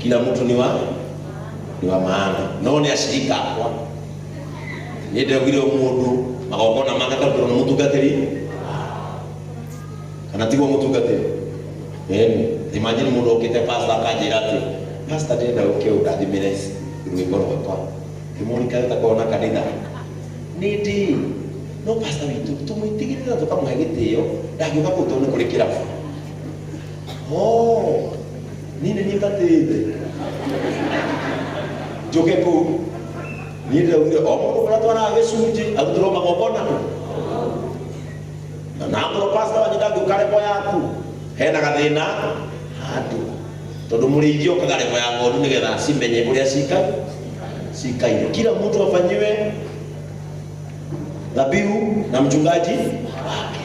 Kila mtu ni wa maana. None ashirika kwa ndio vile mundu magogona makakatwa na mutungatiri kana tigo mutungatiri. Imagine mundu okite pastor akajira ati pastor ndenda ukio udathimire rwimbo rwakwa kimurika takona kanitha nindi no pastor witu tumwitigirira tukamuhe gitio ndagiuka kutone kuri kirabu nini nitatete joke ko nire ure omo ko twana avesuji agutro magogona na ngoro pastor wanyida gukare kwa yaku hena gathina hatu tondu murithio kagare kwa yaku nigetha cimenye kuria cikaire kila mtu afanyiwe dhabihu na mchungaji wake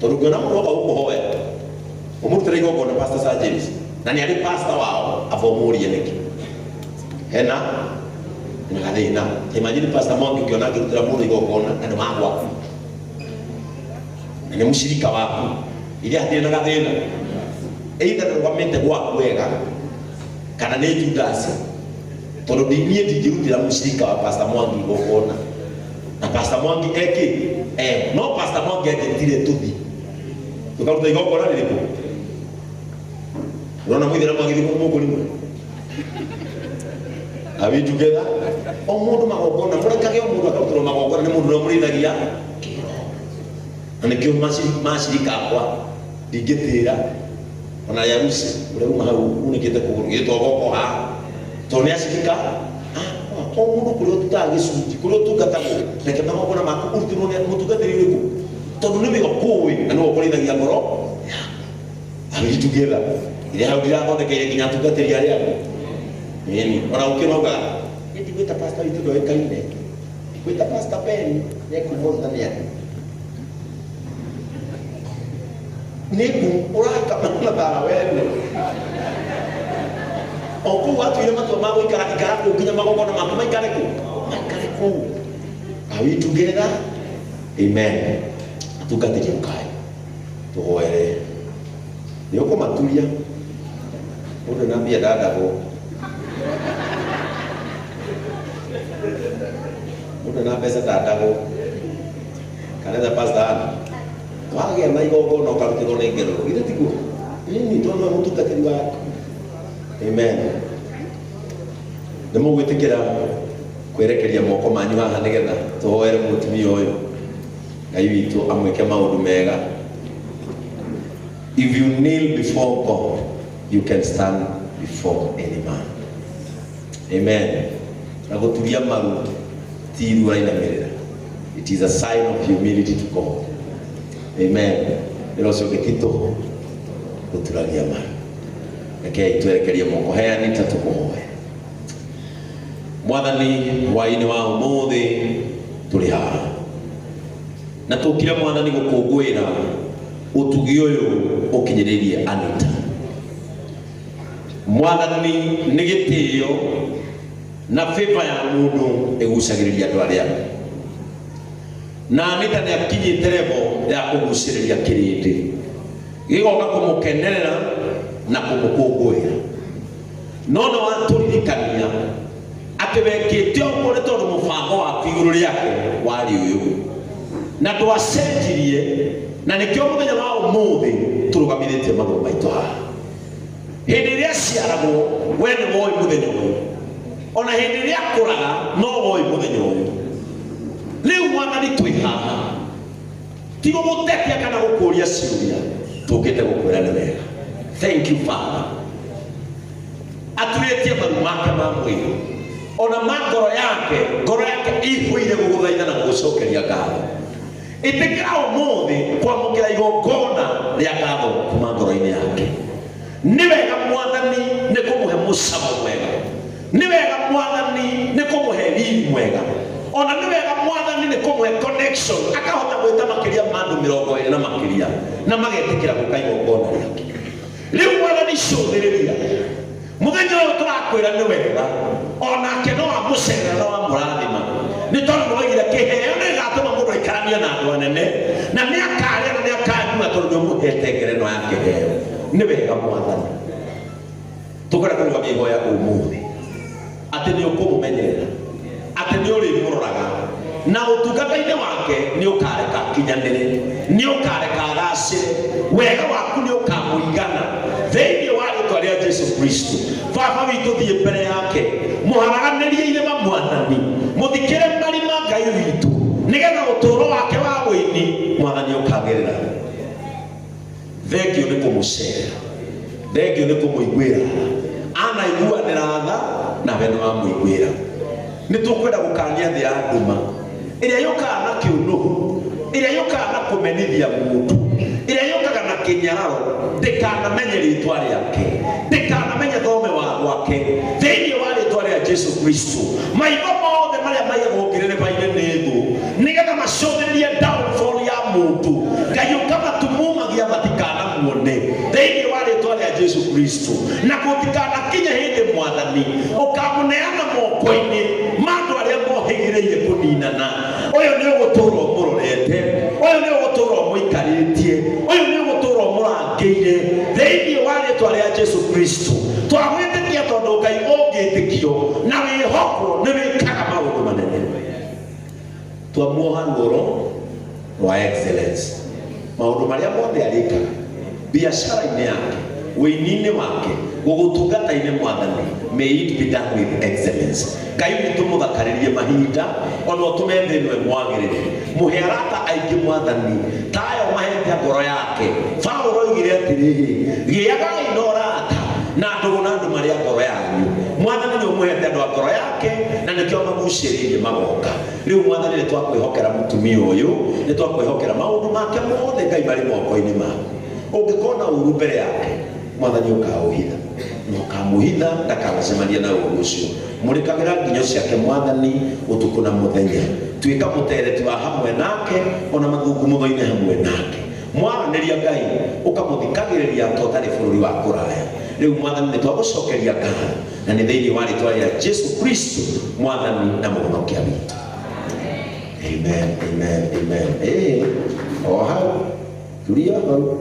tondu kuna mtu akuhoya umutere gogo na pastor Sajis na ni ali pastor wao avomurie niki hena ngathina imagine pastor Mwangi ukiona kirutira mundu igogona na ndo magwa na ni mushirika wako ili athina gathina either ndwamete gwa kwega kana ni Judas tondu ndimie ndingirutira mushirika wa pastor Mwangi igogona na pastor Mwangi no pastor Mwangi etire tuthi tukaruta igogona nilipo rona mwithira Mwangi mungu limwe are we together omundu magogona murekage omundu akarutura magogona ni mundu no murithagia nikio mashirika kwa ndingitira ona ya rusi urema hau unikite kugurugitwo goko ha to ni ashirika omundu kurio tutagicunji kurio tungatago reke magogona maku urutirwo ni mutungatiri uriku tondu ni bigo kuwi na no kurithagia ngoro are we together ile hau ndirathondekeire nginya tungatiri aria nini ona ukinoga yeti gwita pastor witu ndo ekaine gwita pastor Ben nekumotha ni ati niku uraka mana bara wene oku watu ile matu mago ikara ku kinya magogona maku maikare ku are we together amen atungatiri ukai tuhoere yoko maturia mundu nambia dadago mundu na pesa dadago kanetha pastor wage na igogona ukarutiro ni ngero ile tiku nini tono mutungatiri wako amen nimo gwitikira kwerekeria moko manyu haha nigetha tuhoere mutumia uyu ngai witu amweke maundu mega. If you kneel before God, you can stand before any man. Amen. Nagoturia maru tiru rainamerera. It is a sign of humility to God. Amen. Nirosho gekito guturagia maru. Eke twerekeria moko hea nita tukohoe. Mwathani waini wa umuthi turi haha. Na tukira mwathani gukungwira utugi uyu ukinyiririe Anita. Mwathani ni gitio na favor ya mundu igucagiriria andu aria na Anita ni akinyite level ya kuguciriria kirindi gigoka kumukenerera na kumukungwira nono waturirikania ati wekite ukuri tondu mubango wa iguru riake wari uyu na twacenjirie na nikio muthenya wa umuthi turugamithite maguru maitu haha hindi iria ciaragwo we ni woi muthenya uyu ona hindi iria akuraga no woi muthenya uyu riu mwathani twi haha tigo gutetia kana gukuria ciuria tukite gukwira ni wega. Thank you Father aturitie maru make ma mwiri ona ngoro yake ihuire guguthaitha na gucokeria ngatho itikira umuthi kwamukira igongona ria ngatho kuma ngoro-ini yake. Ni wega mwathani ni kumuhe mucamo mwega, ni wega mwathani ni kumuhe riri mwega, ona ni wega mwathani ni kumuhe connection akahota gwita makiria mandu 20 na makiria na magetikira guka igongona riake. Riu mwathani cuthiriria muthenya uyu turakwira ni wega onake no amucerera no amurathima ni tondu waigire kiheo ni gatuma mundu ikarania na andu anene na ni akaria na ni akanyua tondu muhete ngerenwa ya kiheo. Ni wega mwathani tukwenda kurugamia ihoya umuthi ati ni ukumumenyerera ati ni urimuraga na utungata-ini wake ni ukareka kinyanire ni ukareka agacire wega waku ni ukamuigana thiini wa ritwa ria Jesu Kristo. Baba witu thie mbere yake muharaganirie irima Mwathani muthikire marima Ngai witu nigetha uturo wake wa wini Mwathani ukagirira. Thengio ni kumucera, thengio ni kumuiguira anaiguanira tha na we no amuiguira. Ni tukwenda gukania thi ya nduma iria yukaga na kiunuhu iria yukaga na kumenithia mundu iria yukaga na kinyararo ndikanamenye ritwa riake ndikanamenye thome wa gwake thiini wa ritwa ria Jesu Kristo. Maitho mothe maria maigagukiririba-ini ni thu nigetha macũthĩrĩrie downfall ya mundu Ngai ũkamatumumagia matikanamuone thiini wa ritwa ria Jesu Kristo, na gũtikanakinye hĩndĩ Mwathani ũkamuneana moko-ini mandu aria mohĩgĩrĩire kũninana. Ũyũ nĩ ũgũtũra ũmũrorete, ũyũ nĩ ũgũtũra ũmũikarĩtie, ũyũ nĩ ũgũtũra ũmũrangĩire thiini wa ritwa ria Jesu Kristo. Twagwĩtĩkia tondũ Ngai ũngĩtĩkio na wĩhokwo nĩ wĩkaga maũndũ manene. Twamuoha ruoro rwa excellence, maũndũ marĩa mothe arĩkaga biacara-inĩ yake, wĩini-inĩ wake, gũgũtungata-inĩ Mwathani, may it be done with excellence. Ngai witũ mũthakarĩrie mahinda ona ũtũme thĩ ĩno ĩmwagĩrĩre. Mũhe arata aingĩ Mwathani tayo mahete ngoro yake. Paulo oigire atĩrĩrĩ, gĩagai na ũrata na ndũgũ na andũ marĩa ngoro yanyu. Mwathani nĩ ũmũhete andũ a ngoro yake na nĩkĩo magucĩrĩirie magoka. Rĩu Mwathani nĩ twakwĩhokera mũtumia ũyũ, nĩ twakwĩhokera maũndũ make mothe Ngai marĩ moko-inĩ maku. Ũngĩkona ũru mbere yake Mwathani ũkaũhitha na ũkamũhitha ndakanacemania na ũru ũcio. Mũrĩkagĩra nginyo ciake Mwathani ũtukũ na mũthenya. Tuĩka mũtereti wa hamwe nake ona mathungumutho-inĩ hamwe nake. Mwaranĩria Ngai ũkamũthikagĩrĩria to tarĩ bũrũri wa kũraya. Rĩu Mwathani nĩ twagũcokeria ngatho na nĩ thĩinĩ wa rĩtwa rĩa Jesu Kristo Mwathani na mũhonokia witũ. Amen, amen, amen. O hau tulia hau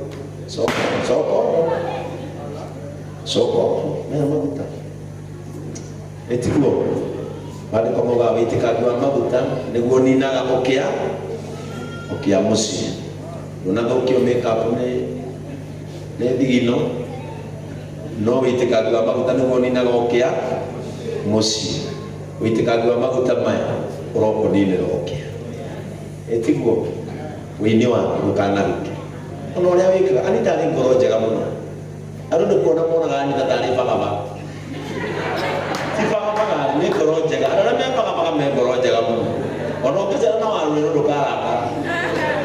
soko mena maguta etiguo maandĩko maugaga wĩitĩkangi wa maguta nĩguo ninaga ũkĩa mũciĩ. Ndũnathũkio makeup nĩ thigino, no wĩitĩkangi wa maguta nĩguo ninaga ũkĩa mũciĩ. Wĩitĩkangi wa maguta maya ũrokũninĩra ũkĩa. Etiguo wĩini waku ndũkanarute ona ũrĩa wĩkaga. Ani tarĩ ngoro njega mũno, andũ nĩ kuona monaga ani tarĩ bagabaga. Ti bagabaga, nĩ ngoro njega. Andũ arĩa me bagabaga me ngoro njega mũno, ona ũngĩcera na waru ĩno ndũkarakara.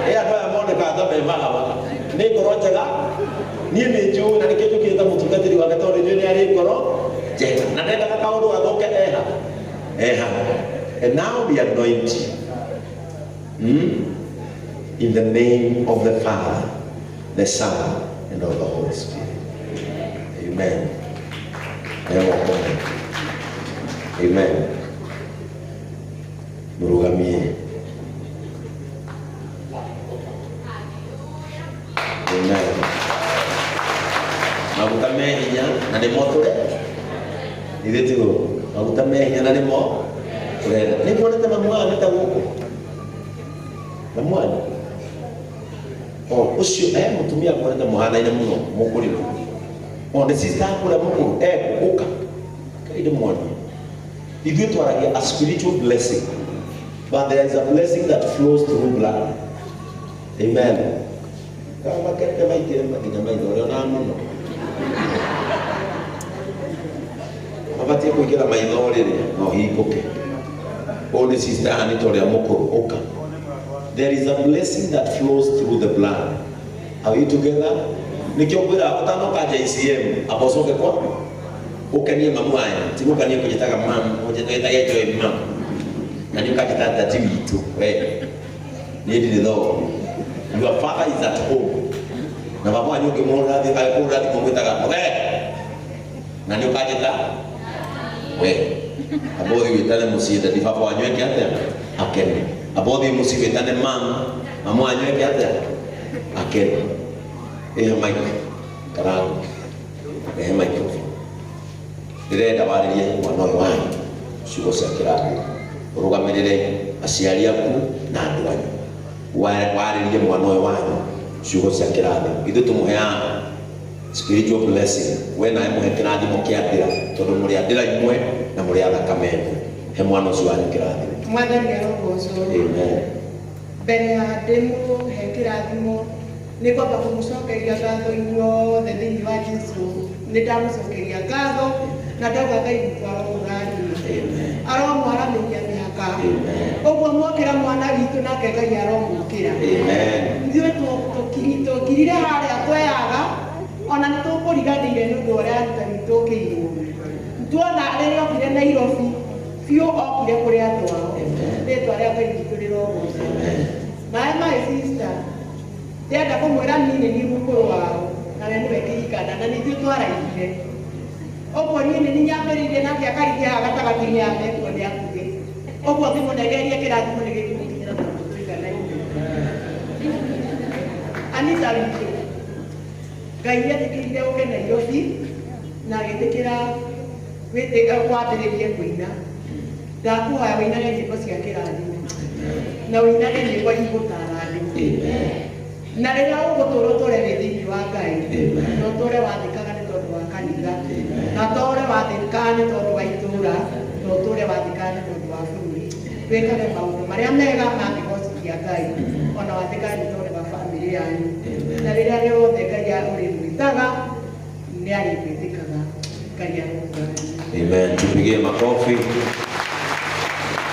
Andũ aya monekaga ta me bagabaga, nĩ ngoro njega. Niĩ nĩ njũĩ na nĩkĩo njũkĩte ta mũtungatĩri wake tondũ nĩ njũĩ nĩ arĩ ngoro njega na ndendaga kaũndũ gathũke eha. And now the anointing in the name of the Father, the Son, and of the Holy Spirit. Amen. Amen. Murugamie. Amen. Maguta me hinya na nĩ motũre. Ithe tiguo. Maguta me hinya na nĩ motũre. Nĩ muonete mamwana ta gũkũ. Mamwana. Ucio mũtumia akorete mũhana-inĩ mũno mũkũrĩru. Nĩ sister akũrĩa mũkũrũ ũka. Kaide mwana. Ithuĩ twaragia a spiritual blessing, but there is a blessing that flows through blood. Amen. Kama kete maitire makinya maitho rĩo na mũno. Mabatie kũingĩra maitho rĩrĩ no hingũke. Nĩ sister Anita ũrĩa mũkũrũ ũka. There is a blessing that flows through the blood. Are you together? Nikio kwira utanoka JCM abosoke kwa ukanie mamu aya timukanie kujitaga mam kujitaga yejo mam na nikajitata tiwitu we nidi ndo your father is at home na baba wanyu kimona ndi akura ndi kumwitaga we na nikajita we abodi witane musida ndi baba wanyu yake hata akene abodi musibetane mama wanyu yake hata akene mic karang microphone ndirenda waririe mwana ũyũ wanyu ciugo cia kĩrathimo, ũrũgamĩrĩre aciari aku na andũ anyu, warĩrie mwana ũyũ wanyu ciugo cia kĩrathimo. Ithuĩ tũmũheaga spiritual blessing, we nawe mũhe kĩrathimo kĩa ndĩra, tondũ mũrĩ a ndĩra imwe na mũrĩ a thakame ĩmwe. He mwana ũcio wanyu kĩrathimo. Mwathani arogocwo. Amen. Mbere ya ndĩmũhe kĩrathimo nĩ kwamba kũmũcokeria ngatho inyuothe thĩinĩ wa Jesũ. Nĩ ndamũcokeria ngatho na ndauga Ngai witũ aromũrathima, aromwaramĩria mĩhaka. Ũguo mwokĩra mwana witũ nake Ngai aromũkĩra. Ithuĩ tũkirire harĩa tweyaga, ona nĩ tũkũriganĩire nĩ ũndũ ũrĩa arutani tũkĩirwo. Tuona rĩrĩa okire Nairobi biũ okire kũrĩ andũ ao, rĩtwa rĩa Ngai witũ rĩrogocwo. Nawe my sister ndĩrenda kũmwĩra niĩ nĩ niĩ mũkũrũ wao, nawe nĩwe kĩhikana na nĩ ithuĩ twaraihire. Ũguo niĩ nĩ niĩ nyambĩrĩirie nake akarigĩa gatagatĩ-inĩ ya mekwo nĩ akuge. Ũguo ngĩmũnengeria kĩrathimo nĩ gĩkũmũkinyĩra na tũiganaine. Anita witũ, Ngai nĩetĩkĩrire ũke Nairobi na agĩtĩkĩra wambĩrĩrie kũina. Ndakũhoya wĩinage nyĩmbo cia kĩrathimo na wĩinage nyĩmbo igũtaara andũ. Na rĩrĩa ũgũtũũra ũtũũre wĩ thĩinĩ wa Ngai, na ũtũũre wathĩkaga nĩ tondũ wa kanitha, na ũtũũre wathĩkaga nĩ tondũ wa itũũra, na ũtũũre wathĩkaga nĩ tondũ wa bũrũri. Wĩkage maũndũ marĩa mega mangĩgocithia Ngai, ona wathĩkaga nĩ tondũ wa bamĩrĩ yanyu. Na rĩrĩa rĩothe Ngai ũrĩmwĩtaga nĩ arĩkwĩtĩkaga. Ngai aromũrathima. Amen. Tupigie makofi.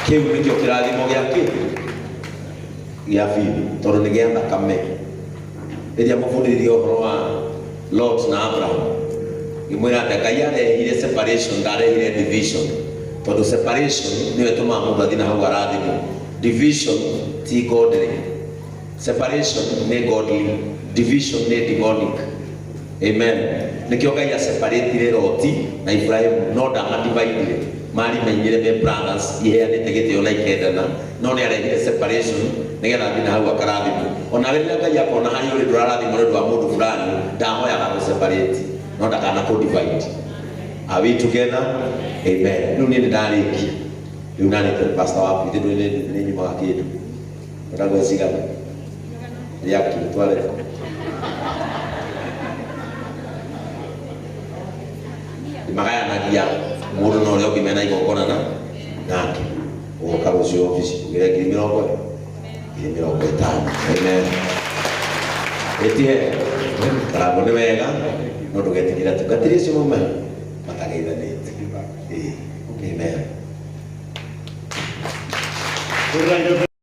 Kĩu nĩkĩo kĩrathimo gĩa bibi, tondũ nĩ gĩa thakame. Rĩrĩa mũbundithirie ũhoro wa Lot na Abraham, ngĩmwĩra atĩ Ngai arehire separation, ndarehire division, tondũ separation nĩyo ĩtũmaga mũndũ athiĩ na hau arathimwo. Division ti godly. Separation nĩ godly, division nĩ demonic. Amen. Nĩkĩo Ngai aseparatire Loti na Ibrahimu, no ndamadivaidire. Mari menyire me brothers, iheanĩte gĩtĩo na ikendana, no nĩ arehire separation nĩgetha athiĩ na hau akarathimwo. Ona rĩrĩa Ngai akona harĩ ũrĩ ndũrarathimwo nĩ ũndũ wa mũndũ fulani, ndahoyaga gũ-separate, no ndakana kũ-divide. Are we together? Amen. Rĩu niĩ nĩ ndarĩkia. Rĩu nanĩte pastor waku ithe ndũĩ nĩ nyumaga kĩndũ. Ndagwĩcigana. Rĩaki tware. Magayanagia mũndũ na ũrĩa ũngĩ mena igongona nake. Ũgoka rũciũ ofici ũgĩre 20,000, 50,000. Amen. Ĩtihe karambo nĩ wega, no ndũgetigĩre tungatĩre acio mauma matageithanĩte. Amen.